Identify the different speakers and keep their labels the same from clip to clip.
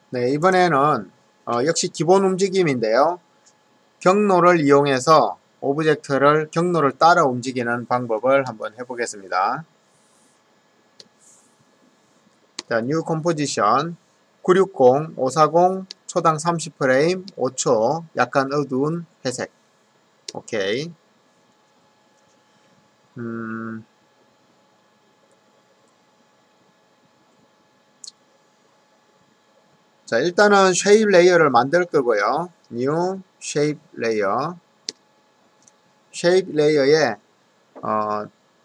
Speaker 1: 네, 이번에는 역시 기본 움직임인데요. 경로를 이용해서 오브젝트를 경로를 따라 움직이는 방법을 한번 해보겠습니다. 자, New Composition 960, 540, 초당 30프레임, 5초, 약간 어두운 회색. 오케이. 자, 일단은 쉐입 레이어를 만들 거고요. New Shape Layer. 쉐입 레이어에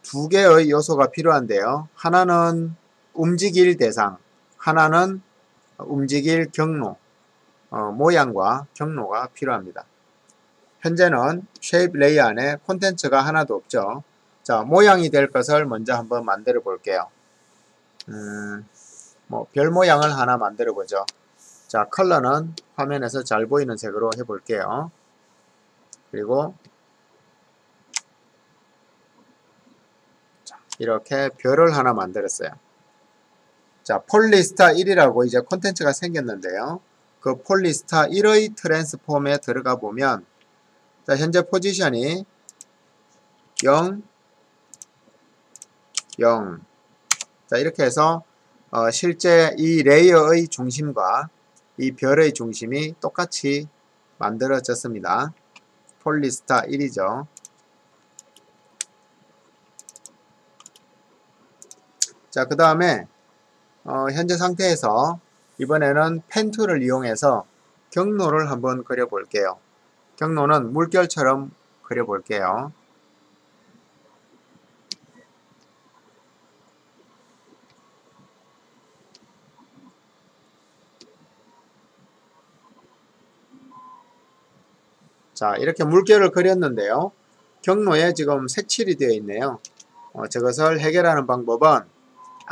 Speaker 1: 두 개의 요소가 필요한데요. 하나는 움직일 대상, 하나는 움직일 경로, 모양과 경로가 필요합니다. 현재는 쉐입 레이어 안에 콘텐츠가 하나도 없죠. 자, 모양이 될 것을 먼저 한번 만들어 볼게요. 별 모양을 하나 만들어 보죠. 자, 컬러는 화면에서 잘 보이는 색으로 해 볼게요. 그리고 이렇게 별을 하나 만들었어요. 자, 폴리스타 1이라고 이제 콘텐츠가 생겼는데요. 그 폴리스타 1의 트랜스폼에 들어가 보면, 자, 현재 포지션이 0, 0. 자, 이렇게 해서 실제 이 레이어의 중심과 이 별의 중심이 똑같이 만들어졌습니다. 폴리스타 1이죠. 자, 그 다음에 현재 상태에서 이번에는 펜 툴을 이용해서 경로를 한번 그려볼게요. 경로는 물결처럼 그려볼게요. 자, 이렇게 물결을 그렸는데요. 경로에 지금 색칠이 되어 있네요. 저것을 해결하는 방법은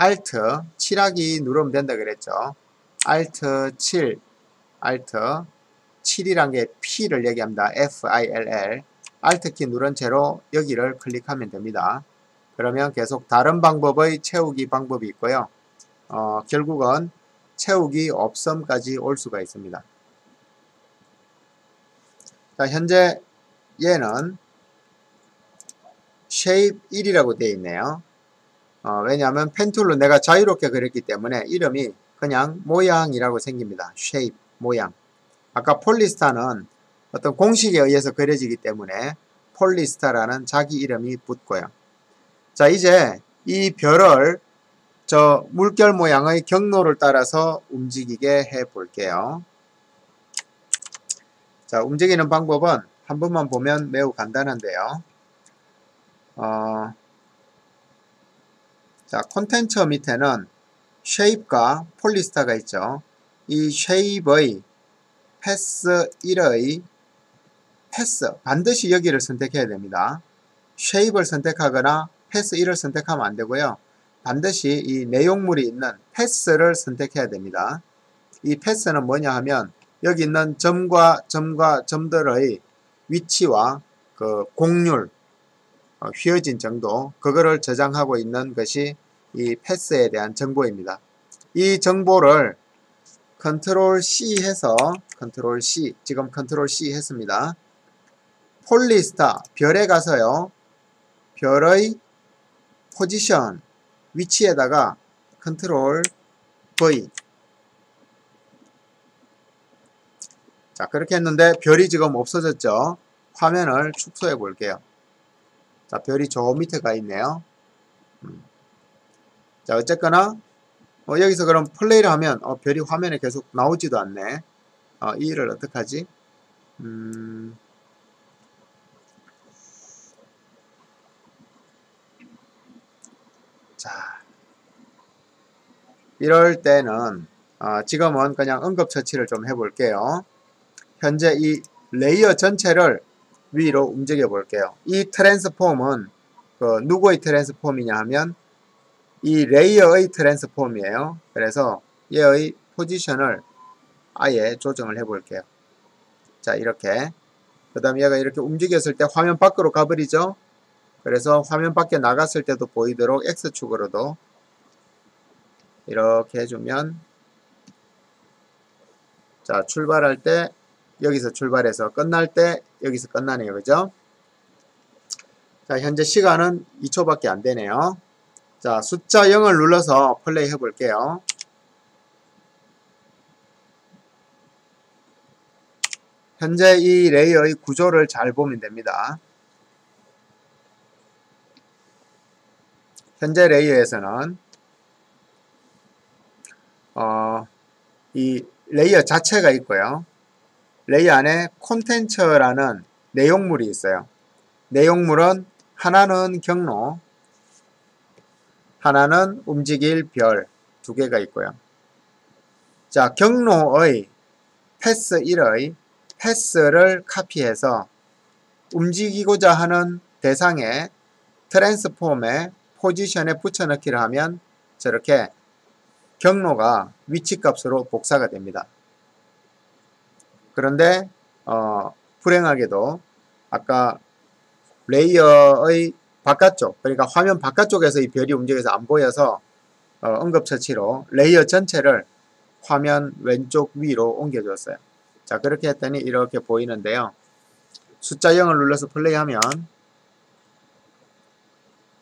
Speaker 1: Alt 7하기 누르면 된다 그랬죠. Alt 7, Alt 7이란 게 P를 얘기합니다. FILL. Alt 키 누른 채로 여기를 클릭하면 됩니다. 그러면 계속 다른 방법의 채우기 방법이 있고요. 결국은 채우기 없음까지 올 수가 있습니다. 자, 현재 얘는 Shape 1이라고 되어 있네요. 왜냐하면 펜툴로 내가 자유롭게 그렸기 때문에 이름이 그냥 모양이라고 생깁니다. Shape, 모양. 아까 폴리스타는 어떤 공식에 의해서 그려지기 때문에 폴리스타라는 자기 이름이 붙고요. 자, 이제 이 별을 저 물결 모양의 경로를 따라서 움직이게 해 볼게요. 자, 움직이는 방법은 한 번만 보면 매우 간단한데요. 자, 콘텐츠 밑에는 쉐입과 폴리스타가 있죠. 이 쉐입의 패스 1의 패스, 반드시 여기를 선택해야 됩니다. 쉐입을 선택하거나 패스 1을 선택하면 안 되고요. 반드시 이 내용물이 있는 패스를 선택해야 됩니다. 이 패스는 뭐냐 하면 여기 있는 점과 점들의 위치와 그 곡률, 휘어진 정도, 그거를 저장하고 있는 것이 이 패스에 대한 정보입니다. 이 정보를 컨트롤 C 해서 컨트롤 C, 지금 컨트롤 C 했습니다. 폴리스타, 별에 가서요. 별의 포지션, 위치에다가 컨트롤 V. 자, 그렇게 했는데 별이 지금 없어졌죠. 화면을 축소해 볼게요. 자, 별이 저 밑에 가 있네요. 자, 어쨌거나 여기서 그럼 플레이를 하면 별이 화면에 계속 나오지도 않네. 이 일을 어떡하지? 자, 이럴 때는 지금은 그냥 응급처치를 좀 해볼게요. 현재 이 레이어 전체를 위로 움직여 볼게요. 이 트랜스폼은 누구의 트랜스폼이냐 하면 이 레이어의 트랜스폼이에요. 그래서 얘의 포지션을 아예 조정을 해 볼게요. 자, 이렇게. 그 다음에 얘가 이렇게 움직였을 때 화면 밖으로 가버리죠. 그래서 화면 밖에 나갔을 때도 보이도록 X축으로도 이렇게 해주면 자, 출발할 때 여기서 출발해서 끝날 때 여기서 끝나네요. 그죠? 자, 현재 시간은 2초밖에 안 되네요. 자, 숫자 0을 눌러서 플레이 해 볼게요. 현재 이 레이어의 구조를 잘 보면 됩니다. 현재 레이어에서는 이 레이어 자체가 있고요. 레이어 안에 콘텐츠라는 내용물이 있어요. 내용물은 하나는 경로, 하나는 움직일 별 두 개가 있고요. 자, 경로의 패스 1의 패스를 카피해서 움직이고자 하는 대상의 트랜스폼에 포지션에 붙여넣기를 하면 저렇게 경로가 위치값으로 복사가 됩니다. 그런데 불행하게도 아까 레이어의 바깥쪽, 그러니까 화면 바깥쪽에서 이 별이 움직여서 안 보여서 응급처치로 레이어 전체를 화면 왼쪽 위로 옮겨줬어요. 자, 그렇게 했더니 이렇게 보이는데요. 숫자 0을 눌러서 플레이하면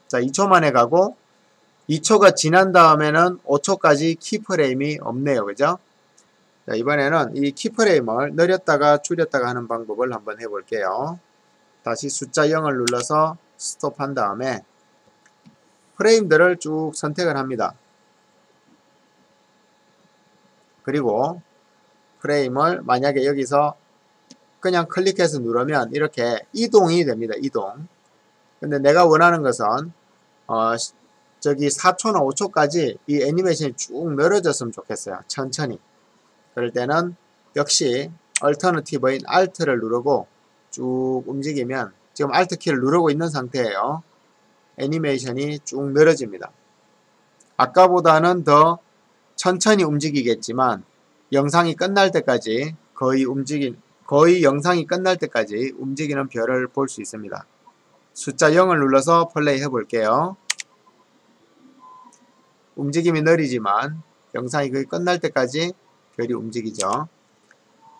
Speaker 1: 자, 2초 만에 가고 2초가 지난 다음에는 5초까지 키프레임이 없네요. 그죠? 자, 이번에는 이 키프레임을 늘렸다가 줄였다가 하는 방법을 한번 해볼게요. 다시 숫자 0을 눌러서 스톱한 다음에 프레임들을 쭉 선택을 합니다. 그리고 프레임을 만약에 여기서 그냥 클릭해서 누르면 이렇게 이동이 됩니다. 이동. 근데 내가 원하는 것은 저기 4초나 5초까지 이 애니메이션이 쭉 늘어졌으면 좋겠어요. 천천히. 그럴 때는 역시 얼터너티브인 Alt를 누르고 쭉 움직이면 지금 Alt 키를 누르고 있는 상태예요. 애니메이션이 쭉 늘어집니다. 아까보다는 더 천천히 움직이겠지만 영상이 끝날 때까지 거의 영상이 끝날 때까지 움직이는 별을 볼 수 있습니다. 숫자 0을 눌러서 플레이 해 볼게요. 움직임이 느리지만 영상이 거의 끝날 때까지 별이 움직이죠.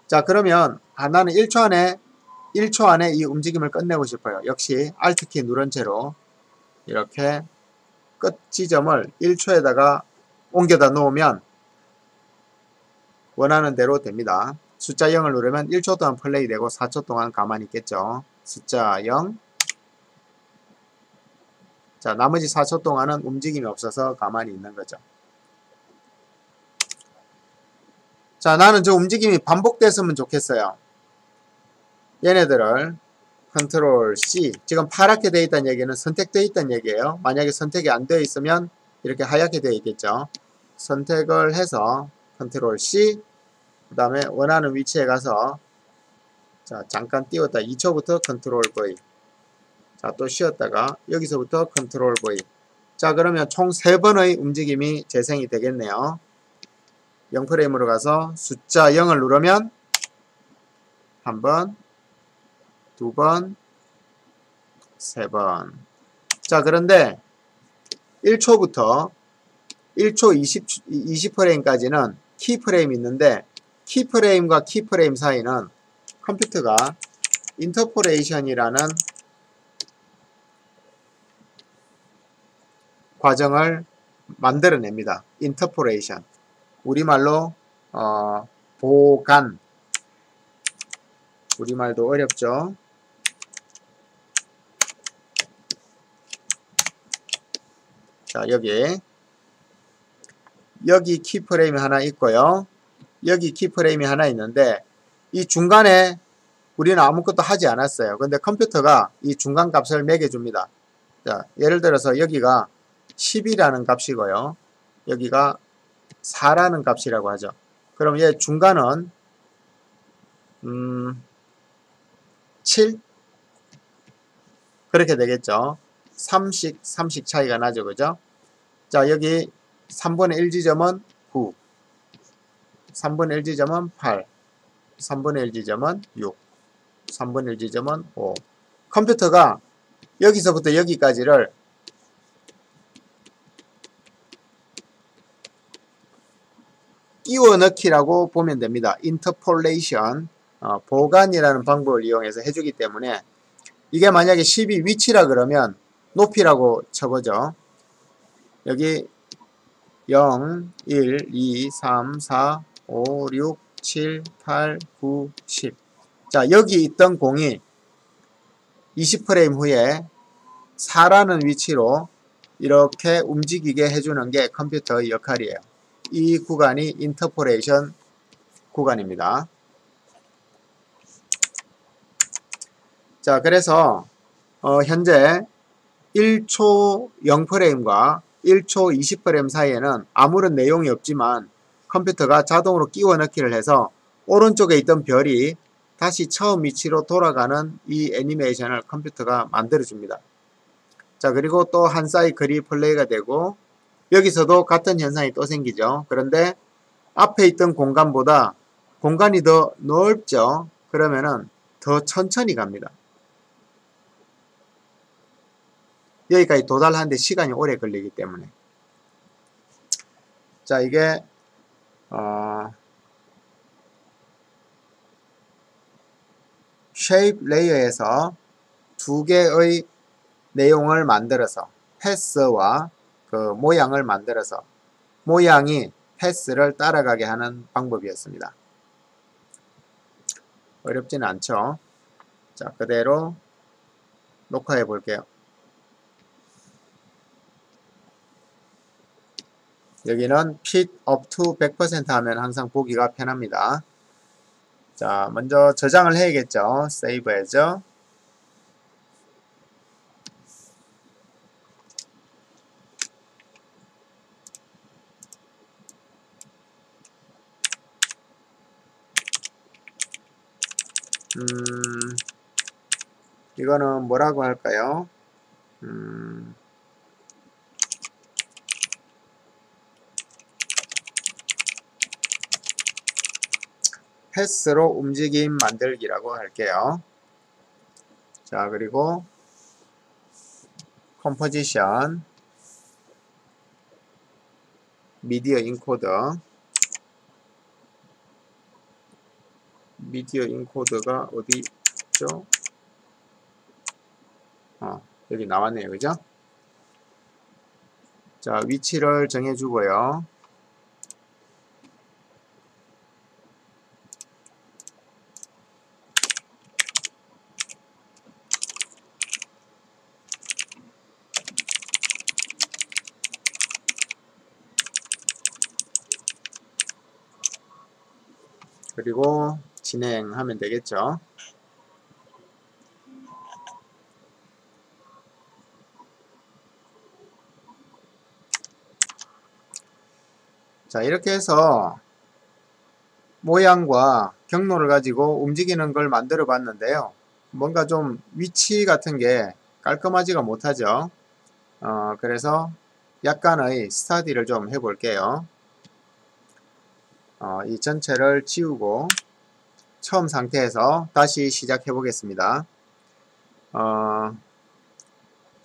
Speaker 1: 자, 그러면 나는 1초 안에 이 움직임을 끝내고 싶어요. 역시 Alt키 누른 채로 이렇게 끝 지점을 1초에다가 옮겨다 놓으면 원하는 대로 됩니다. 숫자 0을 누르면 1초 동안 플레이 되고 4초 동안 가만히 있겠죠. 숫자 0. 자, 나머지 4초 동안은 움직임이 없어서 가만히 있는 거죠. 자, 나는 저 움직임이 반복됐으면 좋겠어요. 얘네들을 컨트롤 C, 지금 파랗게 되어 있다는 얘기는 선택되어 있다는 얘기예요. 만약에 선택이 안 되어 있으면 이렇게 하얗게 되어 있겠죠. 선택을 해서 컨트롤 C, 그 다음에 원하는 위치에 가서 자, 잠깐 띄웠다 2초부터 컨트롤 V, 자, 또 쉬었다가 여기서부터 컨트롤 V. 자, 그러면 총 3번의 움직임이 재생이 되겠네요. 0프레임으로 가서 숫자 0을 누르면 한 번, 두 번, 세 번. 자, 그런데 1초부터 1초 20프레임까지는 키프레임이 있는데 키프레임과 키프레임 사이는 컴퓨터가 인터폴레이션이라는 과정을 만들어냅니다. 인터폴레이션. 우리말로 보간. 우리말도 어렵죠. 자, 여기 키프레임이 하나 있고요. 여기 키프레임이 하나 있는데 이 중간에 우리는 아무것도 하지 않았어요. 근데 컴퓨터가 이 중간 값을 매겨줍니다. 자, 예를 들어서 여기가 10이라는 값이고요. 여기가 4라는 값이라고 하죠. 그럼 얘 중간은 7? 그렇게 되겠죠. 3씩 차이가 나죠. 그죠? 자, 여기 3분의 1 지점은 9, 3분의 1 지점은 8, 3분의 1 지점은 6, 3분의 1 지점은 5. 컴퓨터가 여기서부터 여기까지를 끼워 넣기라고 보면 됩니다. interpolation, 보관이라는 방법을 이용해서 해주기 때문에 이게 만약에 10이 위치라 그러면 높이라고 쳐보죠. 여기 0, 1, 2, 3, 4, 5, 6, 7, 8, 9, 10. 자, 여기 있던 공이 20프레임 후에 4라는 위치로 이렇게 움직이게 해주는 게 컴퓨터의 역할이에요. 이 구간이 인터폴레이션 구간입니다. 자, 그래서 현재 1초 0프레임과 1초 20프레임 사이에는 아무런 내용이 없지만 컴퓨터가 자동으로 끼워 넣기를 해서 오른쪽에 있던 별이 다시 처음 위치로 돌아가는 이 애니메이션을 컴퓨터가 만들어줍니다. 자, 그리고 또 한 사이클이 플레이가 되고 여기서도 같은 현상이 또 생기죠. 그런데 앞에 있던 공간보다 공간이 더 넓죠. 그러면은 더 천천히 갑니다. 여기까지 도달하는데 시간이 오래 걸리기 때문에. 자, 이게 쉐입 레이어에서 두 개의 내용을 만들어서 패스와 그 모양을 만들어서 모양이 패스를 따라가게 하는 방법이었습니다. 어렵지는 않죠. 자, 그대로 녹화해 볼게요. 여기는 fit up to 100% 하면 항상 보기가 편합니다. 자, 먼저 저장을 해야겠죠. save as. 이거는 뭐라고 할까요? 패스로 움직임 만들기라고 할게요. 자, 그리고 컴포지션, 미디어 인코더. 미디어 인코더가 어디 있죠? 여기 나왔네요. 그죠? 자, 위치를 정해주고요. 그리고 진행하면 되겠죠. 자, 이렇게 해서 모양과 경로를 가지고 움직이는 걸 만들어 봤는데요. 뭔가 좀 위치 같은 게 깔끔하지가 못하죠. 그래서 약간의 스터디를 좀 해볼게요. 이 전체를 지우고 처음 상태에서 다시 시작해 보겠습니다.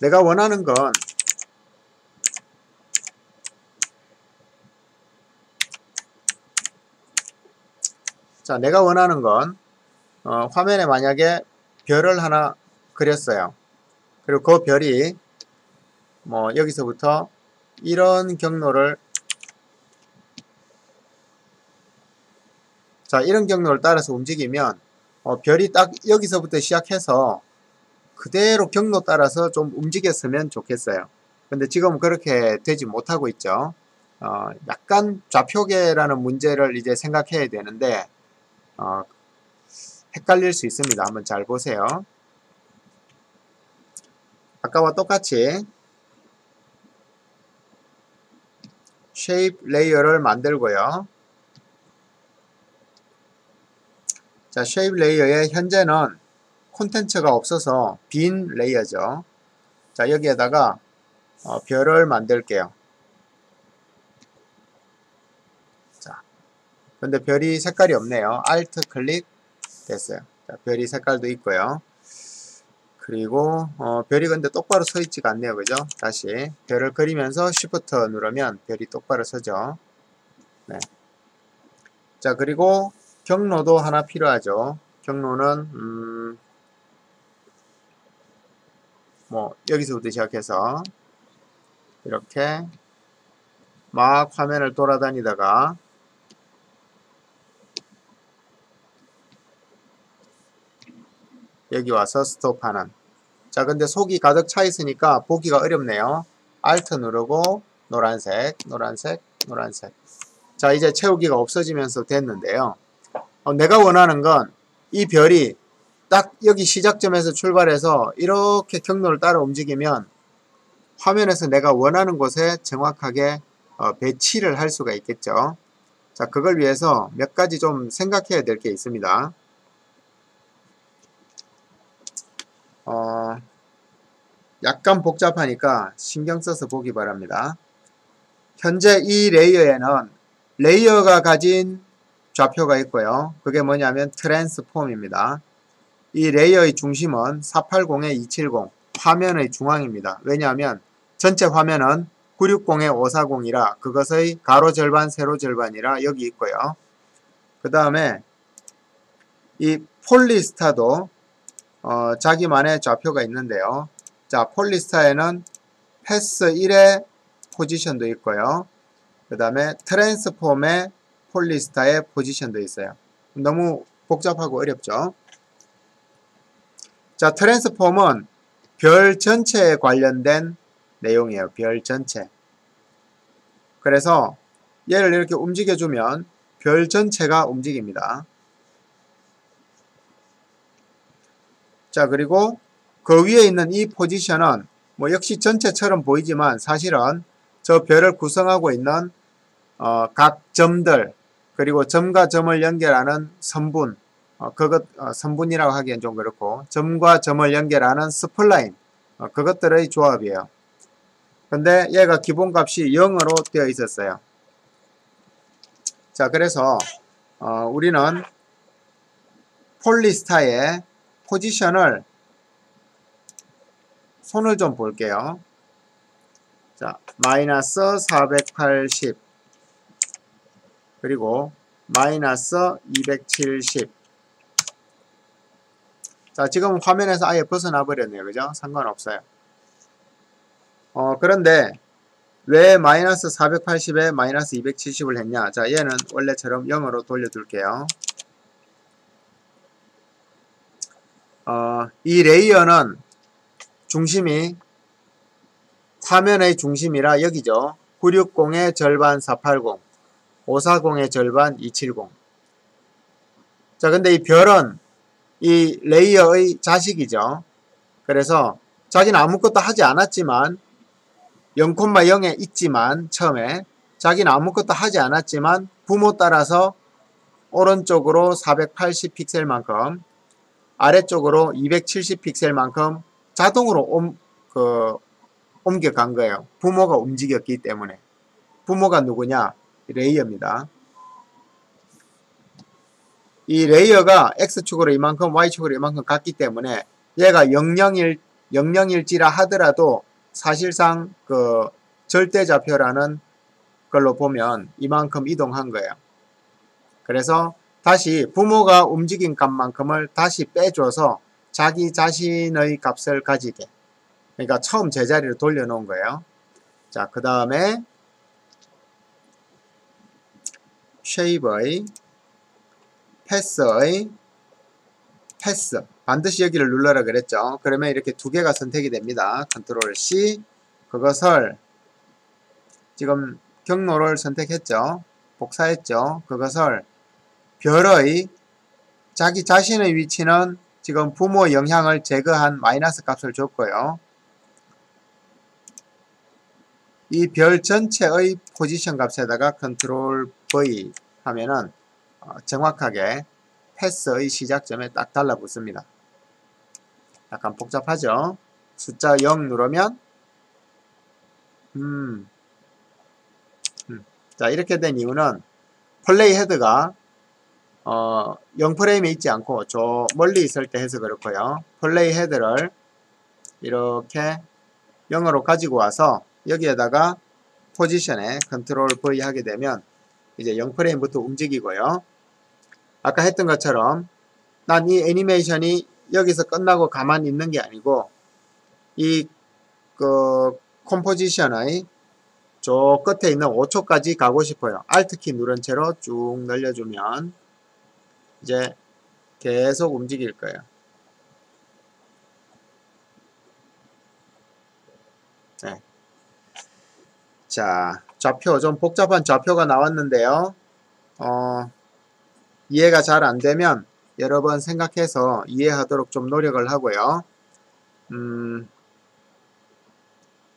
Speaker 1: 내가 원하는 건 자, 내가 원하는 건 화면에 만약에 별을 하나 그렸어요. 그리고 그 별이 뭐 여기서부터 이런 경로를 자, 이런 경로를 따라서 움직이면 별이 딱 여기서부터 시작해서 그대로 경로 따라서 좀 움직였으면 좋겠어요. 근데 지금 그렇게 되지 못하고 있죠. 약간 좌표계라는 문제를 이제 생각해야 되는데 헷갈릴 수 있습니다. 한번 잘 보세요. 아까와 똑같이 쉐입 레이어를 만들고요. 자, 쉐입 레이어에 현재는 콘텐츠가 없어서 빈 레이어죠. 자, 여기에다가 별을 만들게요. 자, 근데 별이 색깔이 없네요. Alt 클릭 됐어요. 자, 별이 색깔도 있고요. 그리고 별이 근데 똑바로 서 있지가 않네요. 그죠? 다시 별을 그리면서 Shift 누르면 별이 똑바로 서죠. 네. 자, 그리고 경로도 하나 필요하죠. 경로는 뭐 여기서부터 시작해서 이렇게 막 화면을 돌아다니다가 여기 와서 스톱하는. 자, 근데 속이 가득 차 있으니까 보기가 어렵네요. Alt 누르고 노란색, 노란색, 노란색. 자, 이제 채우기가 없어지면서 됐는데요. 내가 원하는 건 이 별이 딱 여기 시작점에서 출발해서 이렇게 경로를 따라 움직이면 화면에서 내가 원하는 곳에 정확하게 배치를 할 수가 있겠죠. 자, 그걸 위해서 몇 가지 좀 생각해야 될 게 있습니다. 약간 복잡하니까 신경 써서 보기 바랍니다. 현재 이 레이어에는 레이어가 가진 좌표가 있고요. 그게 뭐냐면 트랜스폼입니다. 이 레이어의 중심은 480에 270 화면의 중앙입니다. 왜냐하면 전체 화면은 960에 540이라 그것의 가로 절반 세로 절반이라 여기 있고요. 그 다음에 이 폴리스타도 자기만의 좌표가 있는데요. 자, 폴리스타에는 패스 1의 포지션도 있고요. 그 다음에 트랜스폼의 폴리스타의 포지션도 있어요. 너무 복잡하고 어렵죠. 자, 트랜스폼은 별 전체에 관련된 내용이에요. 별 전체. 그래서 얘를 이렇게 움직여주면 별 전체가 움직입니다. 자, 그리고 그 위에 있는 이 포지션은 뭐 역시 전체처럼 보이지만 사실은 저 별을 구성하고 있는 각 점들 그리고 점과 점을 연결하는 선분 선분이라고 하기엔 좀 그렇고 점과 점을 연결하는 스플라인 그것들의 조합이에요. 근데 얘가 기본값이 0으로 되어 있었어요. 자, 그래서 우리는 폴리스타의 포지션을 손을 좀 볼게요. 자, 마이너스 480 그리고 마이너스 270. 자, 지금 화면에서 아예 벗어나 버렸네요. 그죠? 상관없어요. 그런데 왜 마이너스 480에 마이너스 270을 했냐? 자, 얘는 원래처럼 0으로 돌려둘게요. 이 레이어는 중심이 화면의 중심이라 여기죠. 960의 절반 480, 540의 절반 270. 자, 근데 이 별은 이 레이어의 자식이죠. 그래서 자기는 아무것도 하지 않았지만 0,0에 있지만 처음에 자기는 아무것도 하지 않았지만 부모 따라서 오른쪽으로 480 픽셀만큼 아래쪽으로 270 픽셀만큼 자동으로 옮겨간 거예요. 부모가 움직였기 때문에. 부모가 누구냐? 레이어입니다. 이 레이어가 X축으로 이만큼 Y축으로 이만큼 갔기 때문에 얘가 00일지라 하더라도 사실상 그 절대좌표라는 걸로 보면 이만큼 이동한 거예요. 그래서 다시 부모가 움직인 값만큼을 다시 빼줘서 자기 자신의 값을 가지게. 그러니까 처음 제자리로 돌려놓은 거예요. 자, 그 다음에 쉐이브의 패스의 패스. 반드시 여기를 눌러라 그랬죠. 그러면 이렇게 두 개가 선택이 됩니다. 컨트롤 C. 그것을 지금 경로를 선택했죠. 복사했죠. 그것을 별의 자기 자신의 위치는 지금 부모 영향을 제거한 마이너스 값을 줬고요. 이 별 전체의 포지션 값에다가 컨트롤 V 하면은 정확하게 패스의 시작점에 딱 달라붙습니다. 약간 복잡하죠? 숫자 0 누르면 자, 이렇게 된 이유는 플레이 헤드가 0프레임에 있지 않고 저 멀리 있을 때 해서 그렇고요. 플레이 헤드를 이렇게 0으로 가지고 와서 여기에다가 포지션에 컨트롤 V 하게 되면 이제 0프레임부터 움직이고요. 아까 했던 것처럼 난 이 애니메이션이 여기서 끝나고 가만히 있는 게 아니고 이 컴포지션의 저 끝에 있는 5초까지 가고 싶어요. Alt키 누른 채로 쭉 늘려주면 이제 계속 움직일 거예요. 네. 자, 좌표, 좀 복잡한 좌표가 나왔는데요. 이해가 잘 안되면 여러 번 생각해서 이해하도록 좀 노력을 하고요.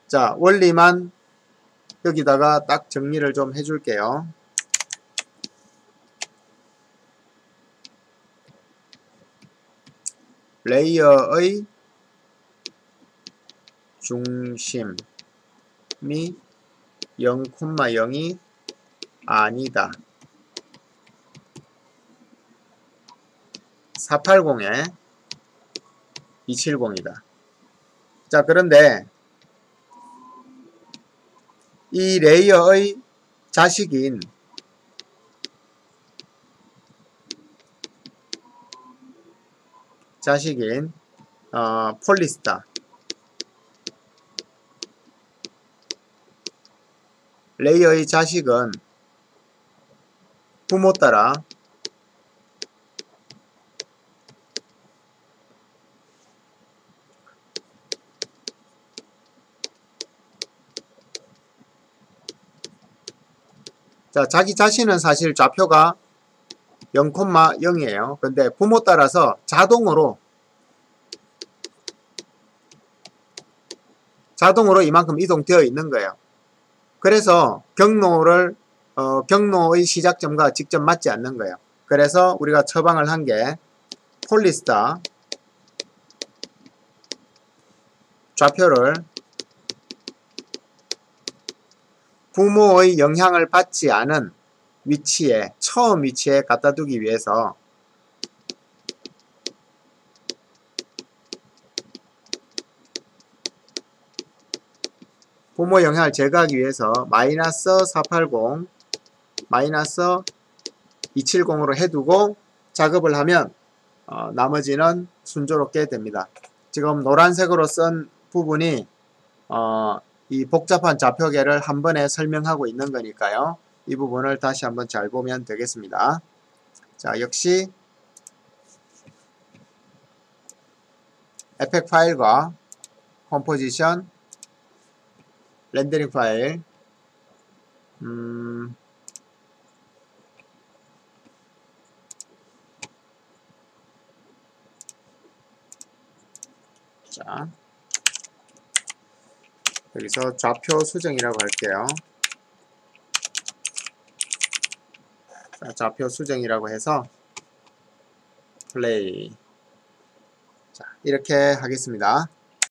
Speaker 1: 자, 원리만 여기다가 딱 정리를 좀 해줄게요. 레이어의 중심이 0,0이 아니다. 480에 270이다. 자, 그런데 이 레이어의 자식인 폴리스타 레이어의 자식은 부모 따라 자, 자기 자신은 사실 좌표가 0,0이에요. 근데 부모 따라서 자동으로 이만큼 이동되어 있는 거예요. 그래서 경로의 시작점과 직접 맞지 않는 거예요. 그래서 우리가 처방을 한 게 폴리스타 좌표를 부모의 영향을 받지 않은 위치에, 처음 위치에 갖다 두기 위해서 부모 영향을 제거하기 위해서 마이너스 480 마이너스 270으로 해두고 작업을 하면 나머지는 순조롭게 됩니다. 지금 노란색으로 쓴 부분이 이 복잡한 좌표계를 한 번에 설명하고 있는 거니까요. 이 부분을 다시 한번 잘 보면 되겠습니다. 자, 역시 에펙 파일과 컴포지션 렌더링 파일 자, 여기서 좌표 수정이라고 할게요. 자, 좌표 수정이라고 해서 플레이. 자, 이렇게 하겠습니다.